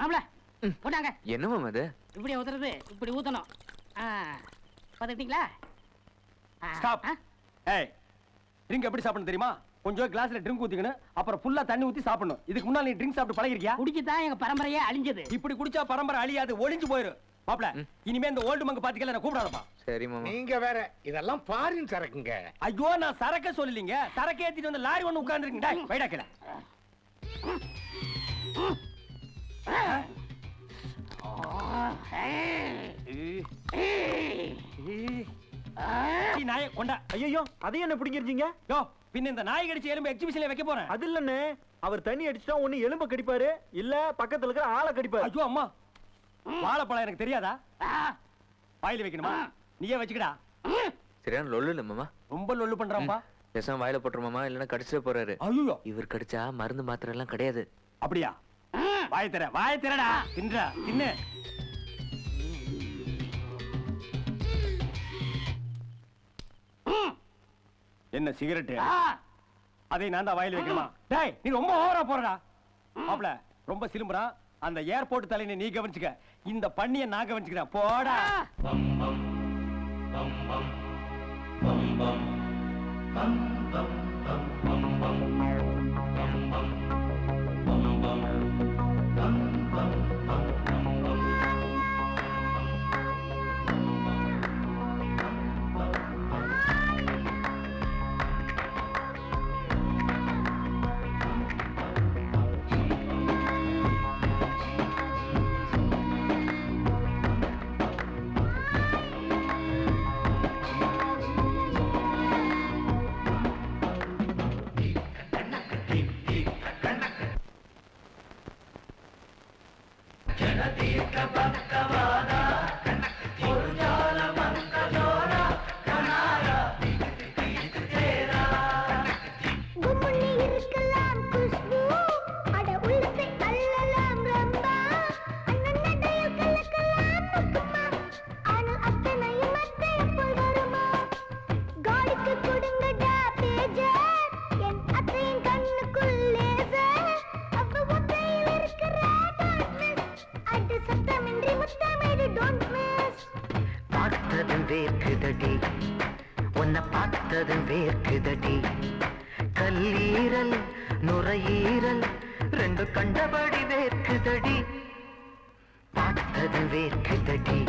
மாப்ள போட்டாங்க. என்னமா அது? இப்படி ஊத்துறது, இப்படி ஊத்தணும். பாத்துக்கிட்டீங்களா? ஸ்டாப். ஏய், ட்ரிங்க் எப்படி சாப்பிடணும் தெரியுமா? கொஞ்சம் கிளாஸ்ல ட்ரிங்க் ஊத்திக்கணும், அப்புறம் ஃபுல்லா தண்ணி ஊத்தி சாப்பிடணும். இதுக்கு முன்னால நீ ட்ரிங்க் சாப்பிட்டு பழகிருக்கியா? குடிச்சுதான் எங்க பரம்பரையே அழிஞ்சது. இப்படி குடிச்சா பரம்பரை அழியாது, ஒளிஞ்சு போயிரும். மாப்ள, இனிமே இந்த ஓல்டு மங்க பாத்துக்கல நான் கூப்பிடாதப்பா. சரி மாமா. நீங்க வேற, இதெல்லாம் ஃபாரின் சரக்குங்க. ஐயோ, நான் சரக்க சொல்லலீங்க. சரக்கு ஏத்திட்டு வந்து லாரி ஒண்ணு உட்கார்ந்துருக்கீங்க. டேய், வைடா கீழ. நாய கொண்டா. ஐயோ, அதையும் என்ன பிடிங்கிருச்சீங்க? யோ, பின்ன இந்த நாய் கடிச்ச எலும்பு எக்ஸிபிஷன்ல வைக்க போறேன். அது இல்லன்னு, அவர் தண்ணி அடிச்சுட்டா ஒண்ணு எலும்ப கடிப்பாரு, இல்ல பக்கத்துல இருக்கிற ஆளை கடிப்பாரு. ஐயோ அம்மா, வாழைப்பழம் எனக்கு தெரியாதா? வாயில வைக்கணுமா? நீயே வச்சுக்கடா. சரியான லொல்லு இல்ல மாமா. ரொம்ப லொல்லு பண்றான்பா. பேசாம வாயில போட்டுரு மாமா, இல்லன்னா கடிச்சிட போறாரு. ஐயோ, இவர் கடிச்சா மருந்து மாத்திரை எல்லாம் கிடையாது. அப்படியா? வாய் திறடா. தின்றா, தின்னு. என்ன சிகரெட்? அதை நான் தான் வாயில வைக்கணுமா? டேய், நீ ரொம்ப ஓவரா போறடா. மாப்ள, ரொம்ப சிலும்புறா. அந்த ஏர்போர்ட் தலையை நீ கவனிச்சுக்க, இந்த பண்ணிய நான் கவனிச்சுக்கிறேன். போடா. கல்லீரல் நுரையீரல் ரெண்டு கண்டபடி வேர்க்குதடி. பார்த்தது வேர்க்குதடி,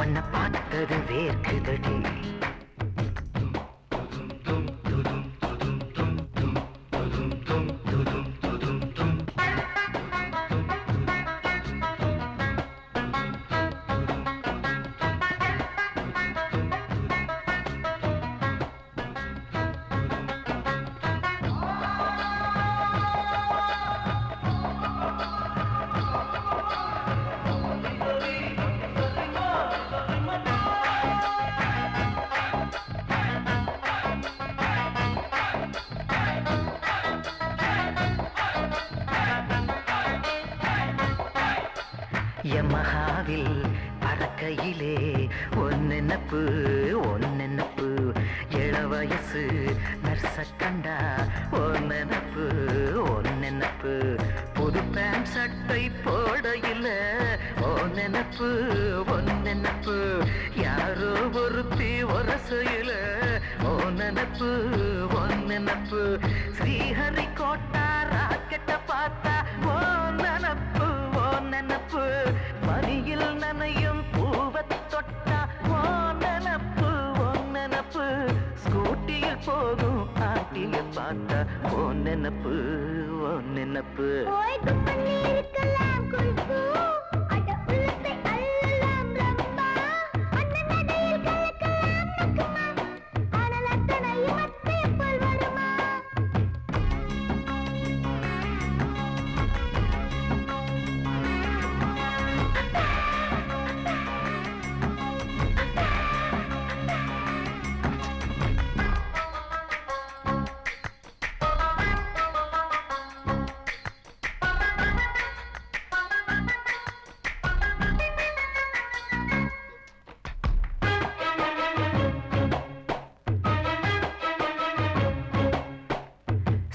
உன்னை பார்த்தது வேர்க்குதடி. யமஹாவில் பறக்கையிலே ஒன்னெனப்பு ஒன்னெனப்பு, இளவயசு நர்ச கண்டா ஒன்னெனப்பு ஒன்னெனப்பு, புது பேண்ட் சட்டை போடையில ஒன்னெனப்பு ஒன்னெனப்பு, யாரோ ஒருத்தி ஒரசையில ஒன்னெனப்பு ஒன்னெனப்பு, ஸ்ரீஹரி கோட்டா ராக்கெட்ட பார்த்தா ஒன்னெனப்பு ஒன்னெனப்பு, மணியில் நனையும் பூவத் தொட்டா ஒன்னெனப்பு ஒன்னெனப்பு, ஸ்கூட்டியில் போகும் ஆட்டிய பார்த்தா ஒன்னெனப்பு ஒன்னெனப்பு.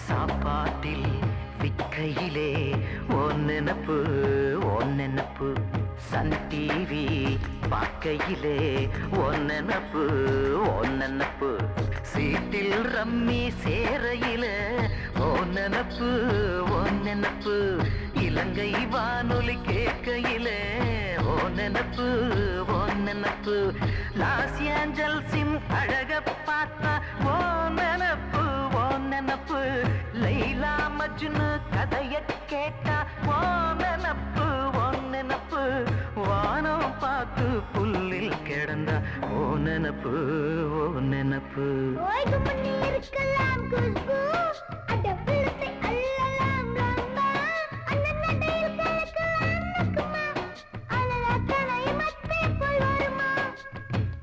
சாப்பாட்டில் விக்கையிலே ஒன்னெனப்பு நினப்பு சன் டிவி பார்க்கையிலே ஒன்னப்பு ஒன்னப்பு சீட்டில் ரம்மி சேரையிலே ஒன்னப்பு ஒன்னப்பு இலங்கை வானொலி கேட்கையிலே ஒன்னப்பு ஒன்னப்பு லாஸ் ஏஞ்சல்ஸின் அழக பார்த்தா ஒன்னப்பு ஒன்னப்பு லைலா மஜ்னு கதைய கேட்டா ஒன்னப்பு ஒன்னப்பு வானம் பார்த்து புல்லில் கிடந்தா ஒன்னப்பு ஒன்னப்பு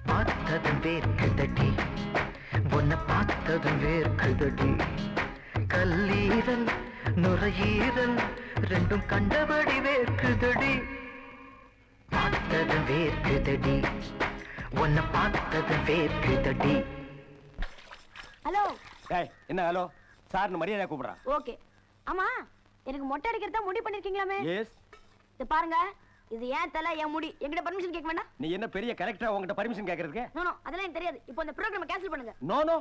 பார்த்ததும் வேர்க்குதடி உன்னை பார்த்ததும் வேர்க்குதடி கல்லீரல் நுரையீரல் ரெண்டும் கண்டபடி வேர்க்குதடி பார்த்ததும் வேர்க்குதடி உன்னை பார்த்ததும் வேர்க்குதடி. ஹலோ. டேய் என்ன ஹலோ சார்னு மரியாதை கூப்பிடுறான். ஓகே. ஆமா எனக்கு மொட்டை அடிக்கிறதா முடிவு பண்ணிருக்கீங்களாமே? எஸ். இது பாருங்க, இது ஏன் தலை என் முடி, என்கிட்ட பர்மிஷன் கேட்க வேண்டாம். நீ என்ன பெரிய கரெக்டா உங்ககிட்ட பர்மிஷன் கேக்குறதுக்கு? நோ நோ, அதெல்லாம் எனக்கு தெரியாது. இப்போ இந்த ப்ரோகிராமை கேன்சல் பண்ணுங்க. நோ நோ,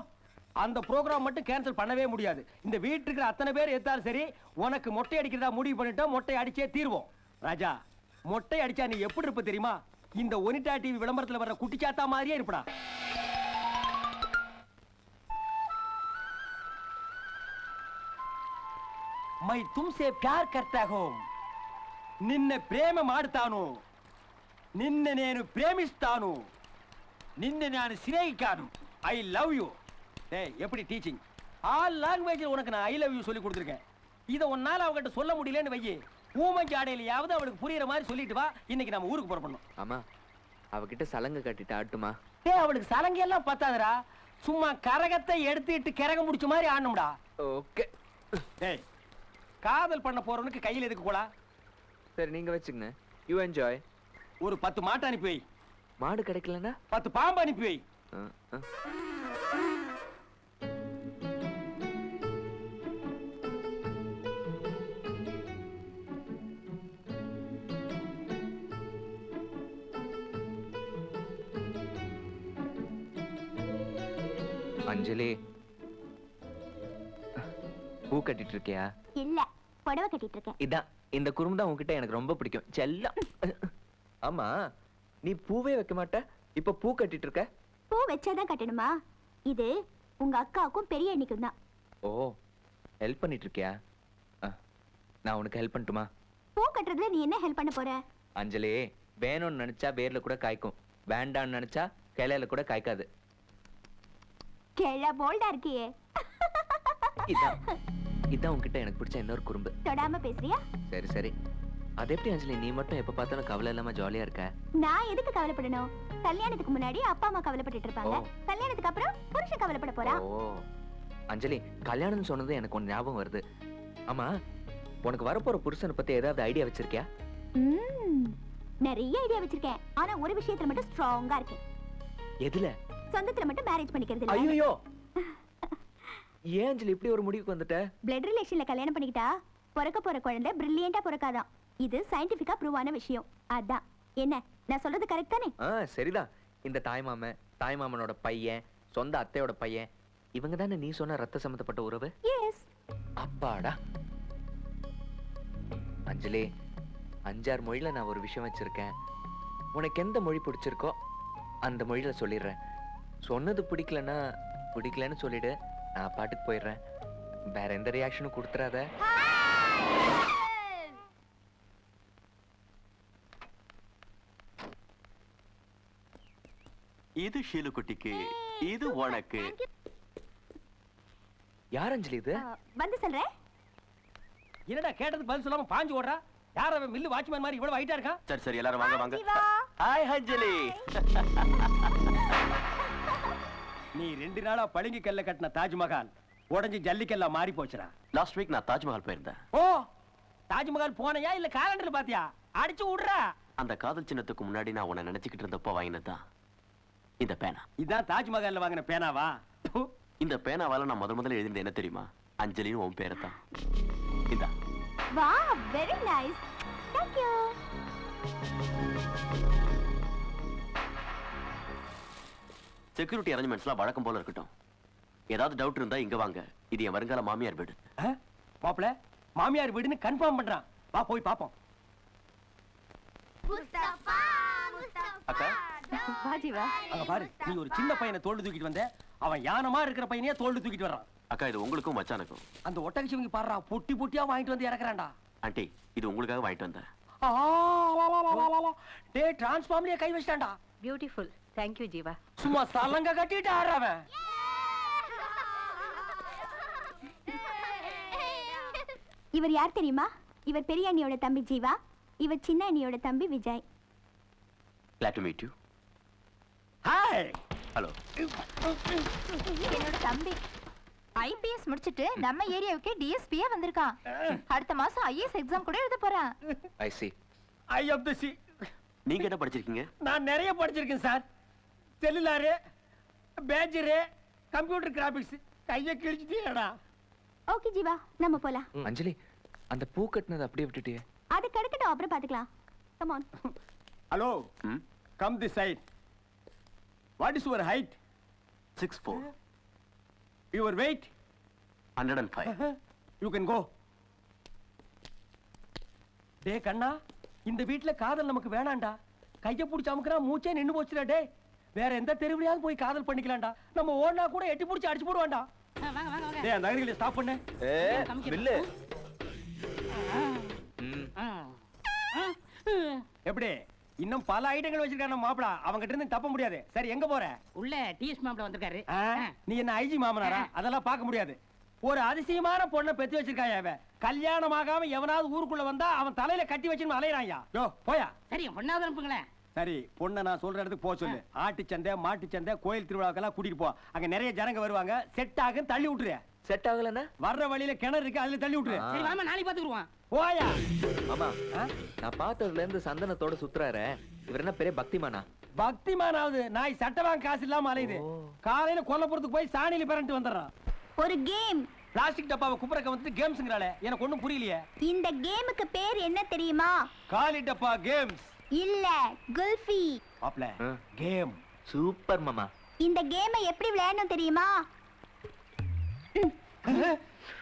அந்த ப்ரோகிராம் மட்டும் கேன்சல் பண்ணவே முடியாது. இந்த வீட்டுக்கு இருக்கிற அத்தனை பேர் எத்தாலும் சரி, உனக்கு மொட்டை அடிக்கிறதா முடிவு பண்ணிட்டோம். மொட்டை அடிச்சே தீர்வோம். ராஜா, மொட்டை அடிச்சா நீ எப்படி இருப்ப தெரியுமா? இந்த ஒனிடா டிவி விளம்பரத்துல வர்ற குட்டிச்சாத்தா மாதிரியே இருப்படா. मैं तुमसे प्यार करता हूं. నిన్నే ప్రేమ మాడుతాను. నిన్నే నేను ప్రేమిస్తాను. నిన్నే నేను స్నేహితాను. I love you. டேய் எப்படி டீச்சிங்? ஆல் லாங்குவேஜ்ல உனக்கு நான் ஐ லவ் யூ சொல்லி கொடுத்துருக்கேன். இதை உன்னால அவகிட்ட சொல்ல முடியலன்னு வையே, ஊமஞ்சி ஆடையிலையாவது அவளுக்கு புரியுற மாதிரி சொல்லிட்டு வா. இன்னைக்கு நம்ம ஊருக்கு புறப்படணும். ஆமா, அவகிட்ட சலங்க கட்டிட்டு ஆட்டுமா? டேய் அவளுக்கு சலங்கை எல்லாம் பத்தாதுடா. சும்மா கரகத்தை எடுத்துட்டு கிறக முடிச்ச மாதிரி ஆடணும்டா. ஓகே. டேய் காதல் பண்ண போறவனுக்கு கையில் எதுக்கு கோலா? சரி நீங்க வச்சுங்க. You enjoy. ஒரு 10 மாட்டை அனுப்பி வை. மாடு கிடைக்கலன்னா 10 பாம்பு அனுப்பி வை. அஞ்சலி, பூ கட்டிட்டு இருக்கியா? இல்ல, புடவை கட்டிட்டு இருக்கேன். இதான் இந்த குறும்பு தான் உன்கிட்ட எனக்கு ரொம்ப பிடிக்கும் செல்லம். ஆமா, நீ பூவே வைக்க மாட்ட, இப்ப பூ கட்டிட்டு இருக்க? பூ வச்சாதான் கட்டணுமா? இது உங்க அக்காவுக்கும் பெரிய அண்ணிக்கும் தான். ஓ, ஹெல்ப் பண்ணிட்டு இருக்கியா? நான் உனக்கு ஹெல்ப் பண்ணட்டுமா? பூ கட்டுறதுல நீ என்ன ஹெல்ப் பண்ண போற? அஞ்சலி, வேணும்னு நினைச்சா வேர்ல கூட காய்க்கும், வேண்டாம்னு நினைச்சா கிளையில கூட காய்க்காது. கேள போல்டா இருக்கியே. இதான் உன்கிட்ட எனக்கு பிடிச்ச இன்னொரு குறும்பு. தொடாம பேசுறியா? சரி சரி. அது எப்படி அஞ்சலி, நீ மட்டும் எப்ப பார்த்தாலும் கவலை இல்லாம ஜாலியா இருக்க? நான் எதுக்கு கவலைப்படணும்? கல்யாணத்துக்கு முன்னாடி அப்பா அம்மா கவலைப்பட்டுட்டு இருப்பாங்க, கல்யாணத்துக்கு அப்புறம் புருஷன் கவலைப்பட போறான். ஓ அஞ்சலி, கல்யாணம்னு சொன்னது எனக்கு ஒன்னு ஞாபகம் வருது. ஆமா, உனக்கு வரப்போற புருஷனை பத்தி ஏதாவது ஐடியா வச்சிருக்கியா? நிறைய ஐடியா வச்சிருக்கேன். ஆனா ஒரு விஷயத்துல மட்டும் ஸ்ட்ராங்கா இருக்கேன். எதுல? சொந்தத்துல மட்டும் மேரேஜ் பண்ணிக்கிறது இல்ல. ஐயோ, ஏன் அஞ்சலி இப்படி ஒரு முடிவுக்கு வந்துட்ட? பிளட் ரிலேஷன்ல கல்யாணம் பண்ணிக்கிட்டா பிறக்க போற குழந்தை பிரில்லியண்டா பிறக்காதான். இது சயின்டிபிக்கா ப்ரூவ் ஆன விஷயம். அதான் என்ன நான் சொல்றது கரெக்ட் தானே? சரிதான். இந்த தாய்மாமனோட பையன், சொந்த அத்தையோட பையன், இவங்க தானே நீ சொன்ன ரத்த சம்பந்தப்பட்ட உறவு? எஸ். அப்பாடா. அஞ்சலி, 5-6 மொழியில நான் ஒரு விஷயம் வச்சிருக்கேன். உனக்கு எந்த மொழி பிடிச்சிருக்கோ அந்த மொழியில சொல்லிடுறேன். சொன்னது பிடிக்கலன்னு சொல்லிடு, நான் பாட்டுக்கு போயிடுறேன். வேற எந்த ரியாக்ஷனும் கொடுத்துறாத. இது ஷீலுக்குட்டிக்கு, இது உனக்கு. யார் அஞ்சலி இது? வந்து சொல்றேன். என்னடா கேட்டது பதில் சொல்லாம பாஞ்சு ஓடுறா? யார் அவன் மில்லு வாட்ச்மேன் மாதிரி இவ்வளவு ஹைட்டா இருக்கான்? சரி சரி எல்லாரும் வாங்க வாங்க. ஹாய் அஞ்சலி. நீ 2 நாளா பளிங்கு கல்ல கட்டின தாஜ்மஹால் உடஞ்சி ஜல்லிக்கல்லா மாறி போச்சுடா. லாஸ்ட் வீக் நான் தாஜ்மஹால் போயிருந்தேன். ஓ, தாஜ்மஹால் போனையா இல்ல காலண்டர்ல பாத்தியா? அடிச்சு விடுறா. அந்த காதல் சின்னத்துக்கு முன்னாடி நான் உன்னை நினைச்சுக்கிட்டு இருந்தப்போ வாங்கினதுதான் இந்த பேனா. இதான் தாஜ்மஹால்ல வாங்கின பேனாவா? இந்த பேனாவால நான் முதல்ல எழுதினது என்ன தெரியுமா? அஞ்சலின்னு உன் பேரை தான். இந்தா. Wow, very nice. Thank you. Security அரேஞ்ச்மெண்ட்ஸ்லாம் வழக்கம் போல இருக்கட்டும். ஏதாவது டவுட் இருந்தா இங்க வாங்க. இது என் வருங்கால மாமியார் வீடு. மாப்பிள மாமியார் வீடுன்னு கன்ஃபார்ம் பண்றான். வா போய் பாப்போம். அக்கா வா ஜீவா. அங்க பாரு, நீ ஒரு சின்ன பையனை தோல்டு தூக்கிட்டு வந்த, அவன் யானமா இருக்கிற பையனையே தோல்டு தூக்கிட்டு வர்றான். அக்கா இது உங்களுக்கும் மச்சானுக்கும். அந்த ஒட்டக சிவங்கி பாடுறா, பொட்டி பொட்டியா வாங்கிட்டு வந்து இறக்குறான்டா. ஆண்டி இது உங்களுக்காக வாங்கிட்டு வந்தேன். டே டிரான்ஸ்ஃபார்ம்லயே கை வச்சிட்டான்டா. பியூட்டிஃபுல். Thank you Jeeva. சும்மா சலங்க கட்டிட்டு ஆடுறவன். இவர் யார் தெரியுமா? இவர் பெரிய அண்ணியோட தம்பி ஜீவா, இவர் சின்ன அண்ணியோட தம்பி Vijay. Glad to meet you. Hi. Hello. என்னோட தம்பி ஐபிஎஸ் முடிச்சிட்டு நம்ம ஏரியாவுக்கு டிஎஸ்பியா வந்திருக்கான். அடுத்த மாசம் ஐஏஎஸ் எக்ஸாம் கூட எழுத போறான். I see. I of the C. நீங்க என்ன படிச்சிருக்கீங்க? நான் நிறைய படிச்சிருக்கேன் sir. Cellular, pager, computer graphics. கையை கிழிச்சிட்டேடா. ஓகே ஜீவா, நம்ம போலாம். அஞ்சலி, அந்த பூ கட்டினது அப்படியே விட்டுட்டியே. அது கடக்கட்டும், அப்புறம் பாத்துக்கலாம். Come on. Hello, come the side. What is your height? 6'4". Your weight? 105. You can go. டே கண்ணா, இந்த வீட்ல காதல் நமக்கு வேணாண்டா. கையை பிடிச்சி அமுக்குறா, மூச்சே நின்னு போச்சுடா. டே வேற எந்த தெருவிலையாவது போய் காதல் பண்ணிக்கலாம்டா. நம்ம ஓடனா கூட எட்டி பிடிச்சி அடிச்சு போடுவான்டா. வாங்க வாங்க வாங்க. டேய் அந்த அகதிகளை ஸ்டாப் பண்ணு. பில்லு. எப்படி இன்னும் பல ஐட்டங்கள் வச்சிருக்கான மாப்பிள, அவங்க கிட்ட இருந்து தப்ப முடியாது. சரி எங்க போற? உள்ள டிஎஸ் மாப்பிள வந்திருக்காரு. நீ என்ன ஐஜி மாமனாரா? அதெல்லாம் பார்க்க முடியாது. ஒரு அதிசயமான பொண்ணை பெத்து வச்சிருக்காயா அவன். கல்யாணம் ஆகாம எவனாவது ஊருக்குள்ள வந்தா அவன் தலையில கட்டி வச்சு அலையறாயா. யோ போயா. சரி பொண்ணாவது அனுப்புங்களேன். சரி பொண்ணை நான் சொல்ற இடத்துக்கு போக சொல்லு. ஆட்டுச்சந்தை, மாட்டுச்சந்தை, கோயில் திருவிழாக்கெல்லாம் கூட்டிட்டு போ. அங்க நிறைய ஜனங்க வருவாங்க. செட் ஆகும், தள்ளி விட்டுரு. செட் ஆகலன்னா வர்ற வழியில கிணறு இருக்கு, அதுல தள்ளி விட்டுரு. சரி வாமா, நாளைக்கு பாத்துக்குருவான். போயா. மாமா, நான் பார்த்ததுல இருந்து சந்தனத்தோட சுத்துறாரு. இவர் என்ன பெரிய பக்திமானா? பக்திமானாவது நாய் சட்டவாங்க காசு இல்லாம அலையுது. காலையில கொல்லப்புறத்துக்கு போய் சாணியில பிறண்டு வந்துடுறான். ஒரு கேம். பிளாஸ்டிக் டப்பாவை குப்புறக்க வந்துட்டு கேம்ஸ்ங்கறாளே, எனக்கு ஒண்ணும் புரியலையே. இந்த கேமுக்கு பேர் என்ன தெரியுமா? காலி டப்பா கேம்ஸ் இல்ல, குல்ஃபி. ஆப்ல கேம். சூப்பர் மாமா. இந்த கேமை எப்படி விளையாடணும் தெரியுமா?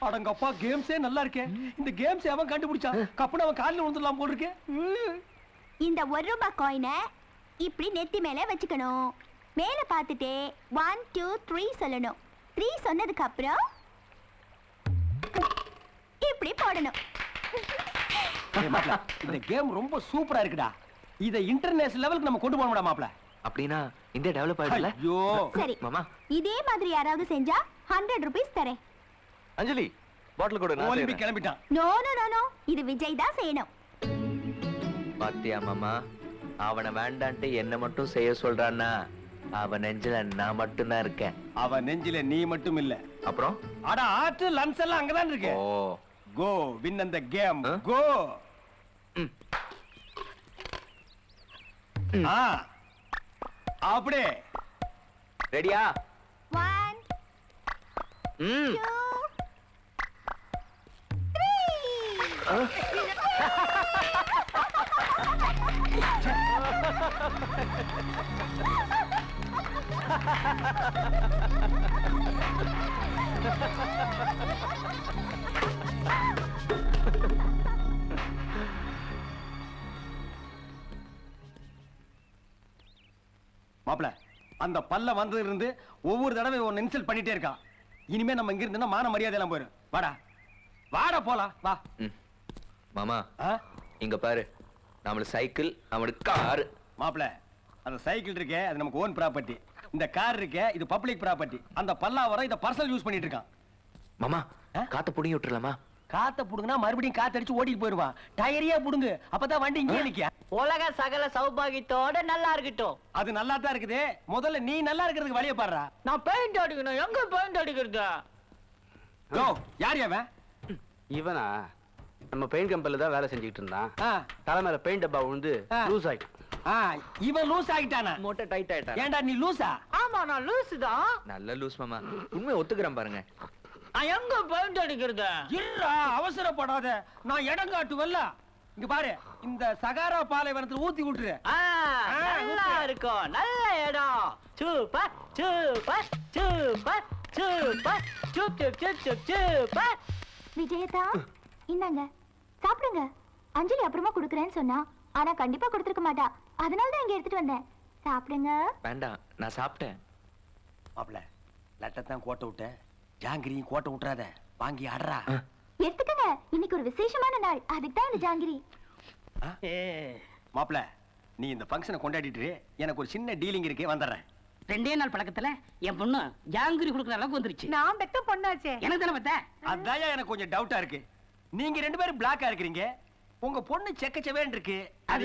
அடங்கப்பா, கேம்ஸே நல்லா இருக்கே. இந்த கேம்ஸ் அவன் கண்டுபிடிச்சான். கப்புன அவன் காலில் விழுந்துடலாம் போல இருக்கு. இந்த 1 ரூபாய் காயினை இப்படி நெத்தி மேல வச்சுக்கணும். மேல பார்த்துட்டே 1 2 3 சொல்லணும். 3 சொன்னதுக்கு அப்புறம் இப்படி போடணும். இந்த கேம் ரொம்ப சூப்பரா இருக்குடா. இத இன்டர்நேஷனல் லெவலுக்கு நம்ம கொண்டு போகணும்டா மாப்ள. அப்படினா இந்தியா டெவலப் ஆயிடும்ல? ஐயோ சரி மாமா, இதே மாதிரி யாராவது செஞ்சா 100 ரூபீஸ் தரேன். அஞ்சலி பாட்டில் கூட நான் ஒலிம்பிக் கிளம்பிட்டான். நோ நோ நோ நோ, இது விஜய் தான் செய்யணும். பாத்தியா மாமா, அவனை வேண்டான்ட்டு என்ன மட்டும் செய்ய சொல்றான்னா அவன் நெஞ்சில நான் மட்டும் தான் இருக்கேன். அவன் நெஞ்சில நீ மட்டும் இல்ல. அப்புறம் அட ஆட்டு லன்ஸ் எல்லாம் அங்கதான் இருக்கு. ஓ கோ வின் அந்த கேம். கோ. அப்படியே ரெடியா? 1 2 மாப்ள, அந்த பல்ல வந்ததுல இருந்து ஒவ்வொரு தடவை ஒன்னு இன்சல்ட் பண்ணிட்டே இருக்கான். இனிமே நம்ம இங்க இருந்தா மான மரியாதை எல்லாம் போயிடும். வாடா வாடா போலாம் வா. மாமா இங்க பாரு, நம்மளுக்கு சைக்கிள், நம்மளுக்கு கார். மாப்ள, அந்த சைக்கிள் இருக்கே அது நமக்கு ஓன் ப்ராப்பர்ட்டி. இந்த கார் இருக்கே இது பப்ளிக் ப்ராப்பர்ட்டி. அந்த பல்லாவரம் இத பர்சனல் யூஸ் பண்ணிட்டு இருக்கான். மாமா காத்த புடிங்கி விட்டுறலாமா? காத்த புடுங்கினா மறுபடியும் காத்தடிச்சு ஓடிட்டு போயிடுவான். டயரியா புடுங்கு, அப்பதான் வண்டி இங்கே நிக்க. உலக சகல சௌபாகியத்தோட நல்லா இருக்கட்டும். அது நல்லா தான் இருக்குது. முதல்ல நீ நல்லா இருக்கிறதுக்கு வழிய பாடுறா. நான் பெயிண்ட் அடிக்கணும். எங்க பெயிண்ட் அடிக்கிறது? கோ. யார் அவன்? இவனா? நம்ம பெயிண்ட் கம்பெனில தான் வேலை செஞ்சுக்கிட்டு இருந்தான். தலைமையில பெயிண்ட் டப்பா விழுந்து லூஸ் ஆயிட்டான். இவன் லூஸ் ஆகிட்டானா? மோட்டை டைட் ஆயிட்டான். ஏண்டா நீ லூசா? ஆமா நான் லூஸ் தான். நல்ல லூஸ் மாமா. உண்மை ஒத்துக்கிறேன் பாருங்க. எங்க பெயிண்ட் அடிக்கிறது? இருடா, அவசரப்படாத. நான் இடம் காட்டுவல்ல. இங்க பாரு இந்த சகாரா பாலைவனத்துல ஊத்தி விட்டுரு. நல்லா இருக்கும், நல்ல இடம். Super super super super super. விஜயதா இந்தாங்க சாப்பிடுங்க. அஞ்சலி அப்புறமா கொடுக்குறேன்னு சொன்னா, ஆனா கண்டிப்பா கொடுத்துருக்க மாட்டா. அதனால தான் இங்க எடுத்துட்டு வந்தேன். சாப்பிடுங்க. வேண்டாம், நான் சாப்பிட்டேன். மாப்பிள லட்டத்தான் கோட்டை விட்ட, ஜாங்கிரியும் கோட்டை விட்டுறாத, வாங்கி ஆடுறா. எடுத்துக்கங்க, இன்னைக்கு ஒரு விசேஷமான நாள், அதுக்கு தான் இந்த ஜாங்கிரி. மாப்பிள நீ இந்த ஃபங்க்ஷனை கொண்டாடிட்டு எனக்கு ஒரு சின்ன டீலிங் இருக்கு, வந்துடுறேன். 2 நாள் பழக்கத்துல என் பொண்ணு ஜாங்கிரி கொடுக்குற அளவுக்கு வந்துருச்சு. நான் பெத்த பொண்ணாச்சே, எனக்கு தானே பத்த. அதான் எனக்கு கொஞ்சம் டவுட்டா இருக்கு. நீங்க 2 பேரும் பிளாக்கா இருக்கிறீங்க, உங்க பொண்ணு செக்கச்சவேன் இருக்கு. அது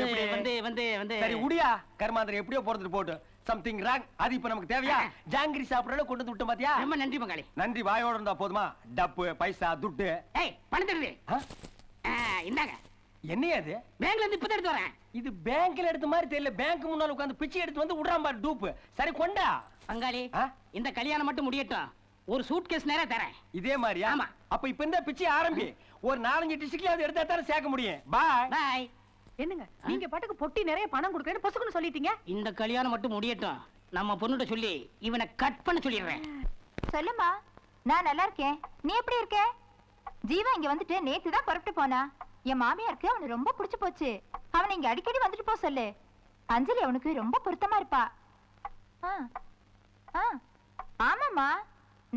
வந்து சரி உடியா கர்மாந்திரம் எப்படியோ போறது போட்டு சம்திங் ராங். அது இப்ப நமக்கு தேவையா? ஜாங்கிரி சாப்பிடற கொண்டு வந்து விட்டு பாத்தியா? ரொம்ப நன்றி பங்காளி. நன்றி வாயோட இருந்தா போதுமா? டப்பு பைசா துட்டு. ஏய் பணம் தருது. இந்தாங்க. என்னையா அது? பேங்க்ல இருந்து இப்ப எடுத்து வரேன். இது பேங்க்ல எடுத்த மாதிரி தெரியல. பேங்க் முன்னால உட்கார்ந்து பிச்சை எடுத்து வந்து உடுறான் பாரு டூப். சரி கொண்டா பங்காளி. இந்த கல்யாணம் மட்டும் முடியட்டும், ஒரு சூட்கேஸ் நேரா தரேன். இதே மாதிரியா? ஆமா. அப்ப இப்ப இந்த பிச்சை ஆரம்பி. ஒரு 4-5 டிஸ்ட்ரிக்ட்ல எடுத்தா தான் சேர்க்க முடியும். பாய் பாய். என்னங்க நீங்க பாட்டுக்கு பொட்டி நிறைய பணம் கொடுக்கறேன்னு பொசுக்குன்னு சொல்லிட்டீங்க. இந்த கல்யாணம் மட்டும் முடியட்டும், நம்ம பொண்ணுட்ட சொல்லி இவனை கட் பண்ண சொல்லிடுறேன். சொல்லுமா, நான் நல்லா இருக்கேன். நீ எப்படி இருக்க? ஜீவா இங்க வந்துட்டு நேத்து தான் புறப்பட்டு போனா. என் மாமியாருக்கு அவனு ரொம்ப பிடிச்சு போச்சு. அவனை இங்க அடிக்கடி வந்துட்டு போ சொல்லு. அஞ்சலி அவனுக்கு ரொம்ப பொருத்தமா இருப்பா. ஆமாமா,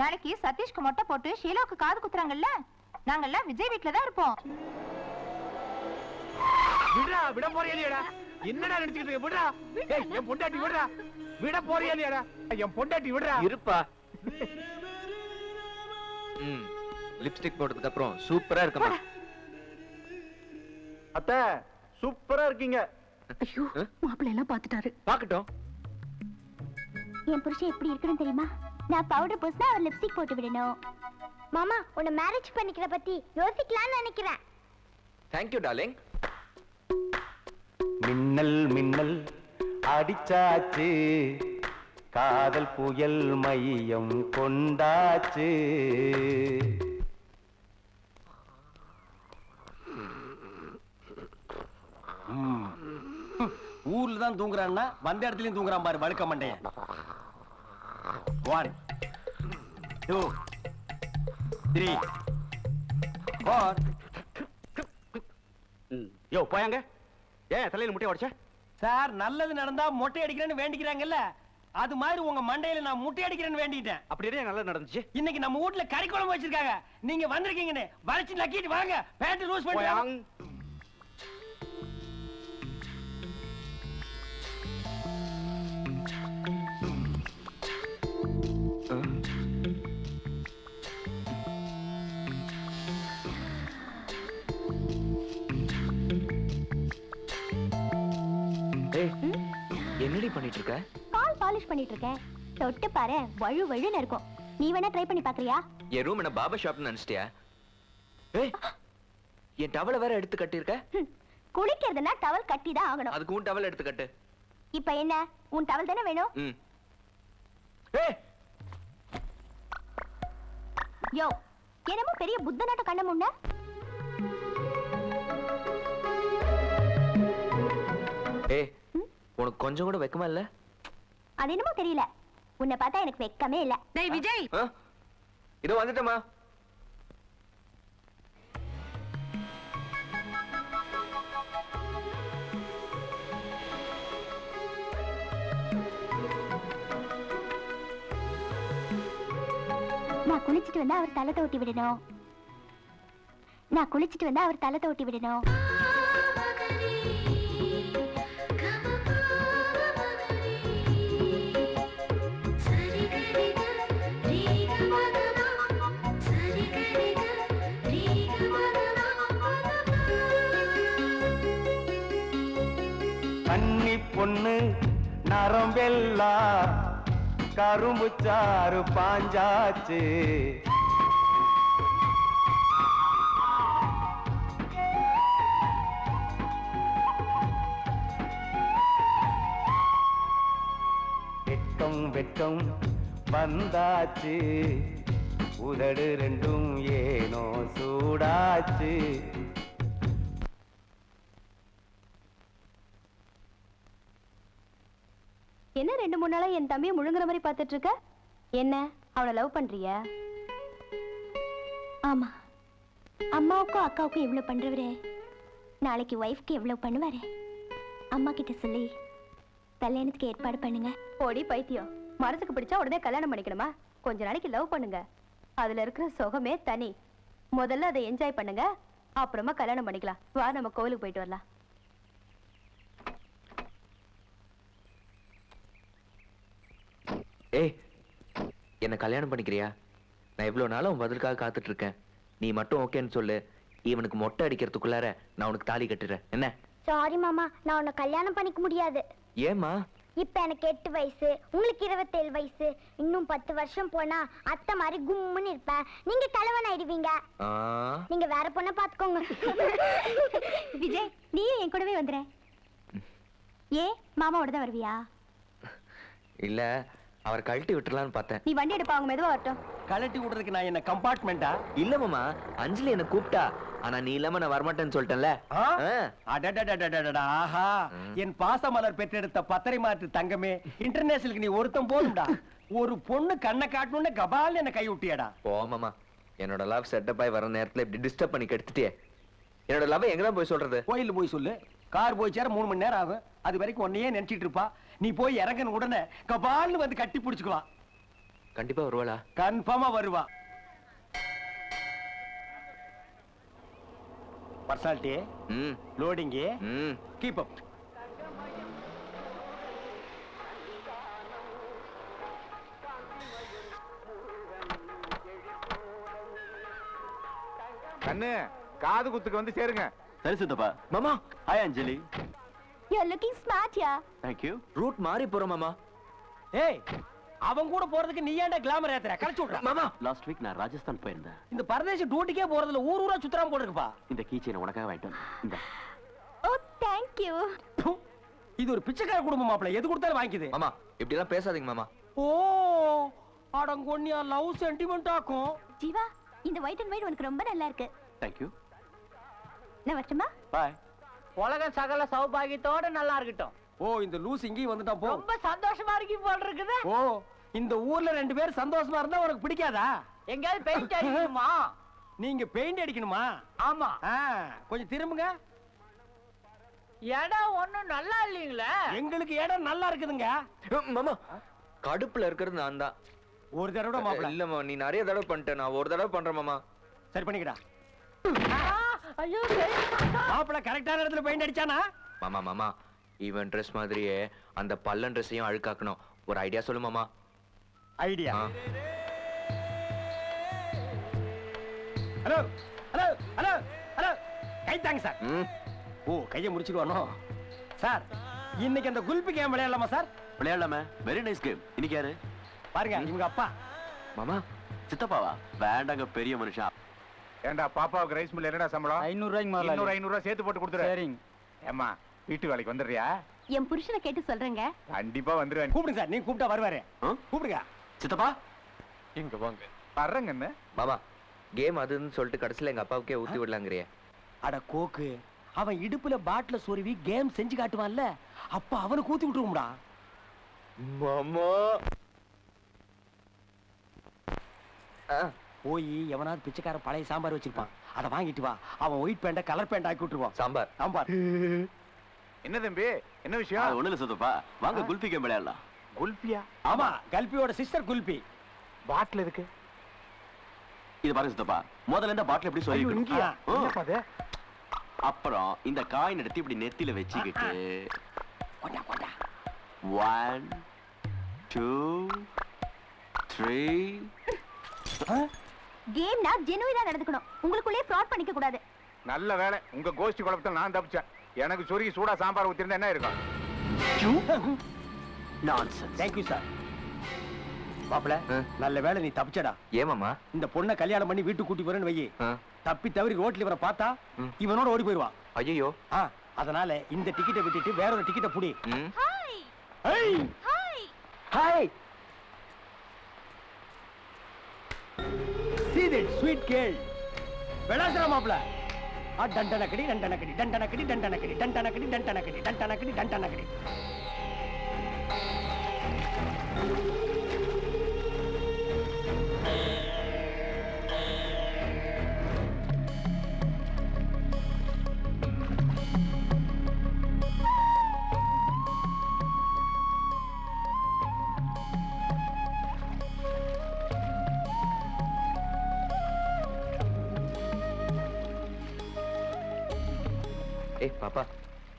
நாளைக்கு சதீஷ்க்கு மொட்டை போட்டு ஷீலாவுக்கு காது குத்துறாங்கல்ல, நாங்கெல்லாம் விஜய் வீட்டுல தான் இருப்போம். விட போறியலையடா? என்னடா நினைச்சிட்டு இருக்க? விடுடா. ஏய் என் பொண்டாட்டி விடுடா. விட போறியலையடா? என் பொண்டாட்டி விடுடா. இருப்பா. லிப்ஸ்டிக் போட்டதுக்கு அப்புறம் சூப்பரா இருக்கமா. அத்தை சூப்பரா இருக்கீங்க. ஐயோ மாப்பிள்ளை எல்லாம் பாத்துட்டாரு. பாக்கட்டும். என் புருஷன் எப்படி இருக்கணும் தெரியுமா? நான் பவுடர் பூசினா அவர் லிப்ஸ்டிக் போட்டு விடணும். மாமா உன்னை மேரேஜ் பண்ணிக்கிற பத்தி யோசிக்கலாம்னு நினைக்கிறேன். Thank you darling. மின்னல் மின்னல் அடிச்சாச்சு, காதல் புயல் மையம் கொண்டாச்சு. ஊர்ல தான் தூங்குறான்னா வந்த இடத்துலயும் தூங்குறான் பாரு வழுக்க மண்டைய. 1 2 3 4. யோ போயாங்க. ஏன் தலையில முட்டையை உடைச்ச? சார் நல்லது நடந்தா மொட்டை அடிக்கிறேன்னு வேண்டிக்கிறாங்கல்ல, அது மாதிரி உங்க மண்டையில நான் முட்டை அடிக்கிறேன்னு வேண்டிட்டேன். அப்படியே நல்லா நடந்துச்சு. இன்னைக்கு நம்ம வீட்ல கறி குழம்பு வச்சிருக்காங்க, நீங்க வந்திருக்கீங்கன்னு வளைச்சு நக்கிட்டு வாங்க. பேண்ட் லூஸ் பண்ணி என்னடி பண்ணிட்டு இருக்க? கால் பாலிஷ் பண்ணிட்டு இருக்கேன். தொட்டு பாரு, வழு வழுன்னு இருக்கும். நீ வேணா ட்ரை பண்ணி பாக்குறியா? என் ரூம் என்ன பாபா ஷாப்னு நினைச்சிட்டியா? ஏய் என் டவலை வேற எடுத்து கட்டியிருக்க. குளிக்கிறதுனா டவல் கட்டி தான் ஆகணும். அதுக்கு உன் டவல் எடுத்து கட்டு. இப்ப என்ன, உன் டவல் தானே வேணும்? ஏய் யோ, என்னமோ பெரிய புத்தனாட்ட கண்ண முன்ன. ஏய் உனக்கு கொஞ்சம் கூட வெக்கமா இல்ல? அது என்னமோ தெரியல, உன்னை பார்த்தா எனக்கு வெக்கமே இல்ல. டேய் விஜய், இதோ வந்துட்டமா. நான் குளிச்சிட்டு வந்தா அவர் தலை தோட்டி விடணும். நான் குளிச்சிட்டு வந்தா அவர் தலை தோட்டி விடணும். கன்னி பொண்ணு நரம்பெல்லா கரும்பு சாறு பாஞ்சாச்சு. வெட்கம் வெட்கம் வந்தாச்சு, உதடு ரெண்டும் ஏனோ சூடாச்சு. 3 நாளா என் தம்பியை முழுங்குற மாதிரி பார்த்துட்டு இருக்க. என்ன அவளை லவ் பண்றியா? ஆமா, அம்மாவுக்கும் அக்காவுக்கும் இவ்வளவு பண்றவரே நாளைக்கு ஒய்ஃப்க்கு எவ்வளவு பண்ணுவாரு. அம்மா கிட்ட சொல்லி கல்யாணத்துக்கு ஏற்பாடு பண்ணுங்க. போடி பைத்தியம், மனசுக்கு பிடிச்சா உடனே கல்யாணம் பண்ணிக்கணுமா? கொஞ்ச நாளைக்கு லவ் பண்ணுங்க, அதுல இருக்கிற சுகமே தனி. முதல்ல அதை என்ஜாய் பண்ணுங்க, அப்புறமா கல்யாணம் பண்ணிக்கலாம். வா நம்ம கோவிலுக்கு போயிட்டு வரலாம். ஏய், என்ன கல்யாணம் பண்ணிக்கிறியா? நான் இவ்வளவு நாளும் உன் பதிலுக்காக காத்துட்டு இருக்கேன். நீ மட்டும் ஓகேன்னு சொல்லு. இவனுக்கு மொட்டை அடிக்கிறதுக்குள்ளார நான் உனக்கு தாலி கட்டுறேன். என்ன? சாரி மாமா, நான் உன்னை கல்யாணம் பண்ணிக்க முடியாது. ஏமா? இப்ப எனக்கு 8 வயசு, உங்களுக்கு 27 வயசு. இன்னும் 10 வருஷம் போனா அத்தை மாதிரி கும்முன்னு இருப்பேன். நீங்க கலவன் ஆயிடுவீங்க. நீங்க வேற பொண்ணை பாத்துக்கோங்க. விஜய், நீயும் என் கூடவே வந்துற. ஏன் மாமாவோட தான் வருவியா? இல்ல, அவர் கழட்டி விட்டுறலாம்னு பார்த்தேன். நீ வண்டி எடுப்பா, அவங்க மெதுவா வரட்டும். கழட்டி விடுறதுக்கு நான் என்ன கம்பார்ட்மெண்டா? இல்ல மாமா, அஞ்சலி என்ன கூப்பிட்டா. ஆனா நீ இல்லாம நான் வரமாட்டேன்னு சொல்லிட்டேன்ல. ஆஹா, என் பாசமலர் பெற்றெடுத்த பத்தரை மாற்று தங்கமே, இன்டர்நேஷனலுக்கு நீ ஒருத்தன் போதும்டா. ஒரு பொண்ணு கண்ணை காட்டணும்னு கபால் என்ன கை விட்டியடா. ஓ மாமா, என்னோட லவ் செட்டப் ஆகி வர நேரத்துல இப்படி டிஸ்டர்ப் பண்ணி கெடுத்துட்டியே. என்னோட லவ் எங்கதான் போய் சொல்றது? கோயில போய் சொல்லு. கார் போய் சேர 3 மணி நேரம் ஆகும். அது வரைக்கும் ஒன்னையே நினைச்சிட்டு இருப்பா. நீ போய் இறங்கன உடனே கபால்னு வந்து கட்டி பிடிச்சுக்குவா. கண்டிப்பா வருவாளா? கன்ஃபார்மா வருவா. Personality, loading, keep up. கண்ணு, காது குத்துக்கு வந்து சேருங்க. சரி சித்தப்பா. மாமா, hi Anjali. You are looking smart, yeah. Thank you. Route மாறி போறோம் மாமா. ஏய், அவன் கூட போறதுக்கு நீ ஏன்டா கிளாமர் ஏத்துற? கலச்சு விடுற. மாமா, லாஸ்ட் வீக் நான் ராஜஸ்தான் போயிருந்தேன். இந்த பரதேசி டியூட்டிக்கே போறதுல ஊர் ஊரா சுத்தறாம போட்டுருப்பா. இந்த கீச்சைனை உனக்காக வாங்கிட்டு வந்தேன். இந்த Oh, thank you. இது ஒரு பிச்சைக்கார குடும்பம் மாப்ள, எது கொடுத்தாலும் வாங்கிக்குது. மாமா இப்படி எல்லாம் பேசாதீங்க மாமா. ஓ, அடங்கொன்னியா லவ் சென்டிமெண்ட் ஆக்கும். ஜீவா, இந்த ஒயிட் அண்ட் ஒயிட் உனக்கு ரொம்ப நல்லா இருக்கு. Thank you. நான் வரட்டுமா? Bye. உலகம் சகல சௌபாகியத்தோட நல்லா இருக்கட்டும். ஓ, இந்த லூஸ் இங்கேயும் வந்துட்டான் போ. ரொம்ப சந்தோஷமா இருக்கு போல இருக்குது. ஓ, இந்த ஊர்ல 2 பேர் சந்தோஷமா இருந்தா உனக்கு பிடிக்காதா? எங்கயாவது பெயிண்ட் அடிக்கணுமா? நீங்க பெயிண்ட் அடிக்கணுமா? ஆமா. கொஞ்சம் திரும்புங்க. இடம் ஒண்ணும் நல்லா இல்லீங்களே. எங்களுக்கு இடம் நல்லா இருக்குதுங்க. மாமா, கடுப்புல இருக்கிறது நான் தான். ஒரு தடவை மாப்ள. இல்லம்மா, நீ நிறைய தடவை பண்ணிட்ட. நான் ஒரு தடவை பண்றேன் மாமா. சரி பண்ணிக்கடா. ஐயோ, மாப்ள கரெக்டான இடத்துல பெயிண்ட் அடிச்சானா? மாமா மாமா, ஈவன் ட்ரெஸ் மாதிரியே அந்த பல்லன் ட்ரெஸ்ஸையும் அழுக்காக்கணும். ஒரு ஐடியா சொல்லு மாமா. Idea? Hello hello hello hello, கை தாங்க சார். ஓ, கையை முடிச்சுடுவானோ சார்? இன்னைக்கு அந்த குல்பி கேம் விளையாடலாமா சார்? விளையாடலாமே. Very nice game. இன்னைக்கு யாரு பாருங்க, இவங்க அப்பா. மாமா, சித்தப்பாவா? வேண்டாங்க, பெரிய மனுஷன். ஏண்டா, பாப்பாவுக்கு ரைஸ் மில் என்னடா சம்பளம்? 500 ரூபாய்க்கு மேல. 500 ரூபாய் சேர்த்து போட்டு கொடுத்துரு. சரிங்க. ஏம்மா, வீட்டு வேலைக்கு வந்துடுறியா? என் புருஷனை கேட்டு சொல்றேங்க. கண்டிப்பா வந்துருவேன். கூப்பிடுங்க சார், நீங்க கூப்பிட்டா வருவாரு. கூப்பிடுங்க. சித்தப்பா, இங்க வாங்க. வர்றேங்க. மாமா, கேம் அதுன்னு சொல்லிட்டு கடைசியில எங்க அப்பாவுக்கே ஊத்தி விடலாங்கிறிய. அட கோக்கு, அவன் இடுப்புல பாட்டில சொருவி கேம் செஞ்சு காட்டுவான்ல, அப்ப அவனுக்கு ஊத்தி விட்டுருவோம்டா. மாமா, போய் எவனாவது பிச்சைக்கார பழைய சாம்பார் வச்சிருப்பான், அதை வாங்கிட்டு வா. அவன் ஒயிட் பேண்ட கலர் பேண்ட் ஆக்கி விட்டுருவான். சாம்பார் சாம்பார். என்ன தம்பி, என்ன விஷயம்? அது ஒண்ணு இல்ல சித்தப்பா, வாங்க குல்பி கேம் விளையாடலாம். குல்பியா? ஆமா, கல்பியோட சிஸ்டர் குல்பி. பாட்டில் இருக்கு. இது பாருங்க சித்தப்பா, முதல்ல இந்த பாட்டில் எப்படி சொல்லி அப்புறம் இந்த காயின் எடுத்து இப்படி நெத்தில வச்சுக்கிட்டு 1 2 3. கேம்னா ஜெனுயினா நடந்துக்கணும். உங்களுக்குள்ளே ஃப்ராட் பண்ணிக்க கூடாது. நல்ல வேலை, உங்க கோஷ்டி குழப்பத்தில் நான் தப்பிச்சேன். எனக்கு சொருகி சூடா சாம்பார் ஊத்திருந்தா என்ன இருக்கும்? நான்சென்ஸ். Thank you sir. மாப்ள, நல்ல வேளை நீ தப்பிச்சடா. ஏமாமா? இந்த பொண்ணை கல்யாணம் பண்ணி வீட்டுக்கு கூட்டி போறேன்னு வையி, தப்பி தவறி ரோட்ல இவரை பார்த்தா இவனோட ஓடி போயிடுவான். ஐயோ. அதனால இந்த டிக்கெட்டை விட்டுட்டு வேற ஒரு டிக்கெட்டை புடி. Hi hi hi hi. See that sweet girl. வெளாசரா மாப்ள. டண்டனக்கடி டண்டனக்கடி டண்டனக்கடி டண்டனக்கடி டண்டனக்கடி டண்டனக்கடி டண்டனக்கடி டண்டனக்கடி. ஏய் பாப்பா,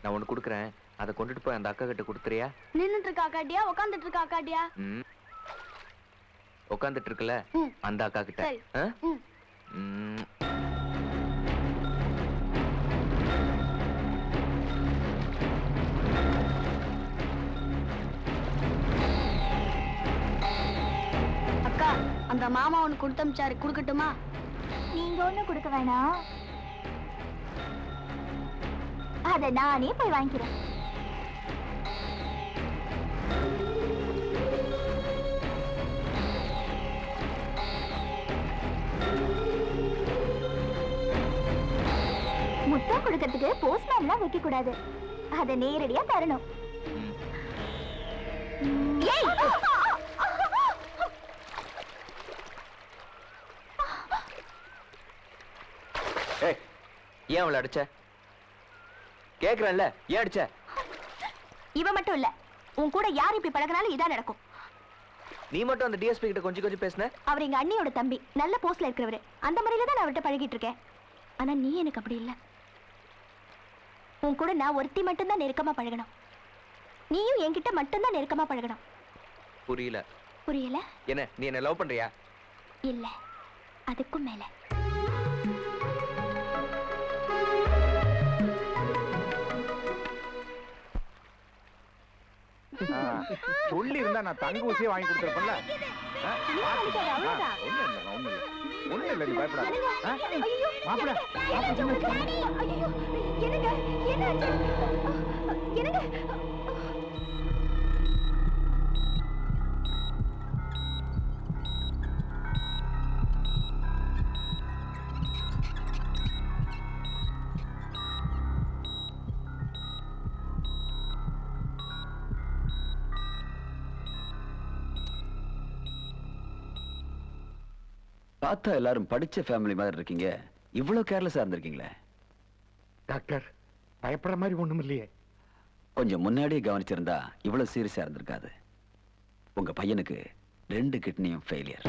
நான் ஒண்ணு குடுக்குறேன், அதை கொண்டுட்டு போய் அந்த அக்கா கிட்ட கொடுத்துறியா? நின்னுட்டு இருக்கா காட்டியா உட்காந்துட்டு இருக்கா காட்டியா? உட்காந்துட்டு இருக்கல அந்த அக்கா கிட்ட. அக்கா, அந்த மாமா ஒண்ணு கொடுத்தமிச்சாரு, குடுக்கட்டுமா? நீங்க ஒண்ணு கொடுக்க வேணாம், அத நானே போய் வாங்கிக்கிறேன். முத்தம் கொடுக்கறதுக்கு போஸ்ட்மேன்லாம் வைக்க கூடாது, அத நேரடியா தரணும். ஏன் அவளை அடிச்ச? கேக்குறேன்ல, ஏன் அடிச்ச? இவ மட்டும் இல்ல, உன் கூட யார் இப்படி பழகினாலும் இதான் நடக்கும். நீ மட்டும் அந்த டிஎஸ்பி கிட்ட கொஞ்சம் பேசுன? அவர் எங்க அண்ணியோட தம்பி, நல்ல போஸ்ட்ல இருக்கிறவரு. அந்த முறையில தான் நான் அவர்கிட்ட பழகிட்டு இருக்கேன். ஆனா நீ எனக்கு அப்படி இல்ல. உன் கூட நான் ஒருத்தி மட்டும்தான் நெருக்கமா பழகணும், நீயும் என்கிட்ட மட்டும்தான் நெருக்கமா பழகணும். புரியல. புரியல? என்ன நீ என்ன லவ் பண்றியா? இல்ல, அதுக்கும் மேல. சொல்லி இருந்தா நான் தங்க ஊசியே வாங்கி கொடுத்துருப்பேன்ல. ஒண்ணு இல்ல, நீ பயப்படாத. மாப்பிள்ள பார்த்தா எல்லாரும் படிச்ச ஃபேமிலி மாதிரி இருக்கீங்க, இவ்வளவு கேர்லெஸ்ஸா இருந்திருக்கீங்களே. டாக்டர், பயப்படுற மாதிரி ஒண்ணும் இல்லையே. கொஞ்சம் முன்னாடியே கவனிச்சிருந்தா இவ்வளவு சீரியஸா இருந்திருக்காது. உங்க பையனுக்கு 2 கிட்னியும் ஃபெயிலியர்.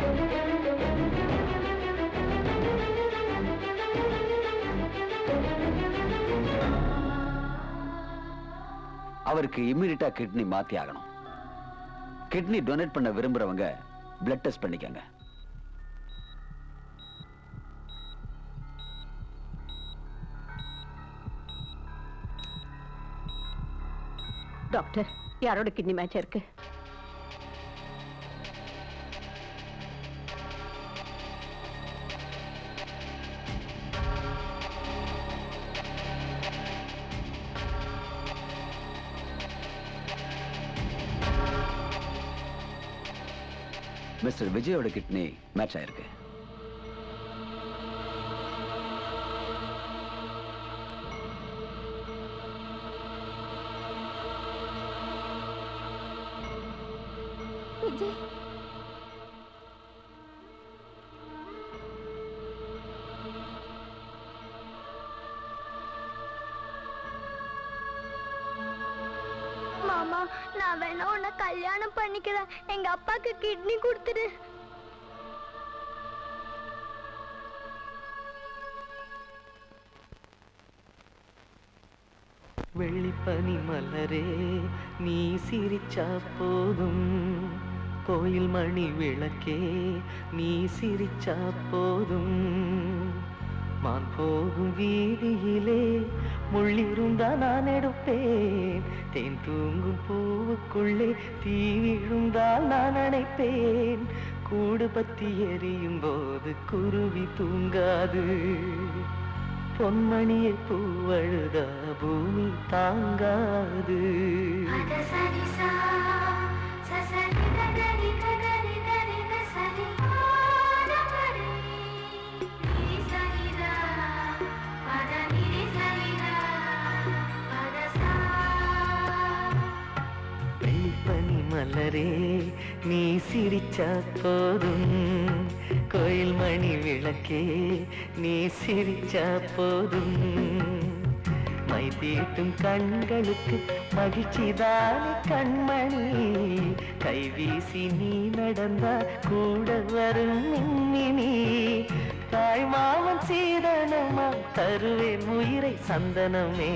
அவருக்கு இம்மிடியட்டா கிட்னி மாத்தி ஆகணும். கிட்னி டொனேட் பண்ண விரும்புறவங்க பிளட் டெஸ்ட் பண்ணிக்கங்க. டாக்டர், யாரோட கிட்னி மேட்ச் இருக்கு? மிஸ்டர் விஜயோட கிட்னி மேட்ச் ஆயிருக்கு. விஜய், மாமா, நான் வேணா உன்னை கல்யாணம் பண்ணிக்கிறேன். எங்க அப்பாக்கு கிட்னி கொடுத்துடு. வெள்ளிப்பனி மலரே நீ சிரிச்சா போதும், கோயில் மணி விளக்கே நீ சிரிச்சா போதும், மான் போகும் வீதியிலே முள்ளிருந்தா நான் எடுப்பேன், தேன் தூங்கும் பூவுக்குள்ளே தீ விழுந்தால் நான் அணைப்பேன், கூடு பத்தி எரியும் போது குருவி தூங்காது, பொன்மணியை பூவழுதா பூமி தாங்காது. வெள்ளிப்பனி மலரே மலரே நீ சிரிச்சா போதும் கோயில் மணி விளக்கே நீ சிரிச்சா போதும் மை தீட்டும் கண்களுக்கு மகிழ்ச்சிதானே கண்மணி கைவீசி நீ நடந்தா கூட வரும் மின்மினி தாய் மாமன் சீதனமா தருவேன் உயிரை சந்தனமே